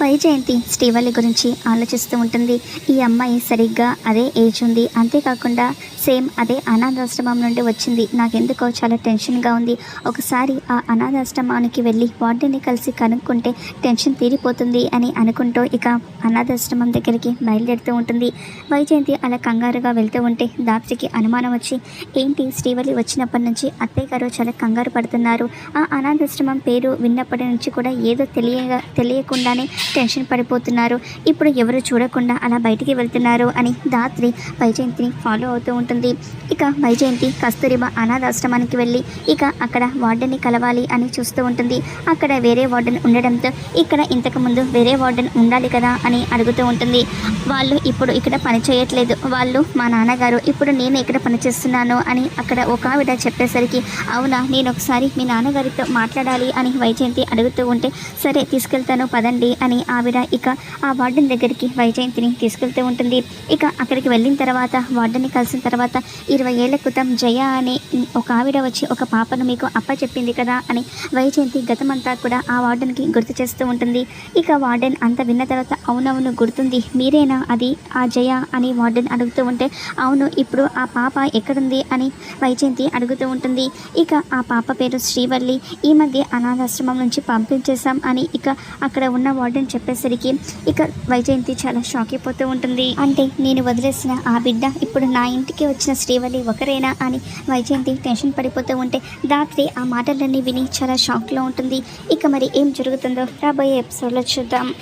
వైజయంతి శ్రీవల్లి గురించి ఆలోచిస్తూ ఉంటుంది. ఈ అమ్మాయి సరిగ్గా అదే ఏజ్ ఉంది, అంతేకాకుండా సేమ్ అదే అనాథాశ్రమం నుండి వచ్చింది. నాకెందుకో చాలా టెన్షన్గా ఉంది. ఒకసారి ఆ అనాథాశ్రమానికి వెళ్ళి వార్డెన్ని కలిసి కనుక్కుంటే టెన్షన్ తీరిపోతుంది అని అనుకుంటూ ఇక అనాథాశ్రమం దగ్గరికి బయలుదేరుతూ ఉంటుంది. వైజయంతి అలా కంగారుగా వెళ్తూ ఉంటే దాప్తికి అనుమానం వచ్చి, ఏంటి శ్రీవల్లి వచ్చినప్పటి నుంచి అత్తయ్య గారు చాలా కంగారు పడుతున్నారు, ఆ అనాథాశ్రమం పేరు విన్నప్పటి నుంచి కూడా ఏదో తెలియకుండానే టెన్షన్ పడిపోతున్నారు, ఇప్పుడు ఎవరు చూడకుండా అలా బయటికి వెళ్తున్నారు అని దాత్రి వైజయంతిని ఫాలో అవుతూ ఉంటుంది. ఇక వైజయంతి కస్తూరిబా అనాథాశ్రమానికి వెళ్ళి ఇక అక్కడ వార్డెన్ని కలవాలి అని చూస్తూ ఉంటుంది. అక్కడ వేరే వార్డెన్ ఉండడంతో ఇక్కడ ఇంతకుముందు వేరే వార్డెన్ ఉండాలి కదా అని అడుగుతూ ఉంటుంది. వాళ్ళు ఇప్పుడు ఇక్కడ పని చేయట్లేదు, వాళ్ళు మా నాన్నగారు, ఇప్పుడు నేను ఇక్కడ పనిచేస్తున్నాను అని అక్కడ ఒక ఆవిడ చెప్పేసరికి, అవునా, నేను ఒకసారి మీ నాన్నగారితో మాట్లాడాలి అని వైజయంతి అడుగుతూ ఉంటే, సరే తీసుకెళ్తాను పదండి అని ఆవిడ ఇక ఆ వార్డెన్ దగ్గరికి వైజయంతిని తీసుకెళ్తూ ఉంటుంది. ఇక అక్కడికి వెళ్ళిన తర్వాత వార్డెన్ని కలిసిన తర్వాత 20 ఏళ్ల క్రితం జయ అనే ఒక ఆవిడ వచ్చి ఒక పాపను మీకు అప్పచెప్పింది కదా అని వైజయంతి గతమంతా కూడా ఆ వార్డెన్కి గుర్తు చేస్తూ ఉంటుంది. ఇక వార్డెన్ అంత విన్న తర్వాత, అవునవును గుర్తుంది, మీరేనా అది ఆ జయ అని వార్డెన్ అడుగుతూ ఉంటే, అవును, ఇప్పుడు ఆ పాప ఎక్కడుంది అని వైజయంతి అడుగుతూ ఉంటుంది. ఇక ఆ పాప పేరు శ్రీవల్లి, ఈ మధ్య అనాథాశ్రమం నుంచి పంపించేశాం అని ఇక అక్కడ ఉన్న వార్డెన్ చెప్పేసరికి ఇక వైజయంతి చాలా షాక్ అయిపోతూ ఉంటుంది. అంటే నేను వదిలేసిన ఆ బిడ్డ ఇప్పుడు నా ఇంటికి వచ్చిన శ్రీవల్లి ఒకరేనా అని వైజయంతి టెన్షన్ పడిపోతూ ఉంటే దాత్రి ఆ మాటలన్నీ విని చాలా షాక్లో ఉంటుంది. ఇక మరి ఏం జరుగుతుందో రాబోయే ఎపిసోడ్లో చూద్దాం.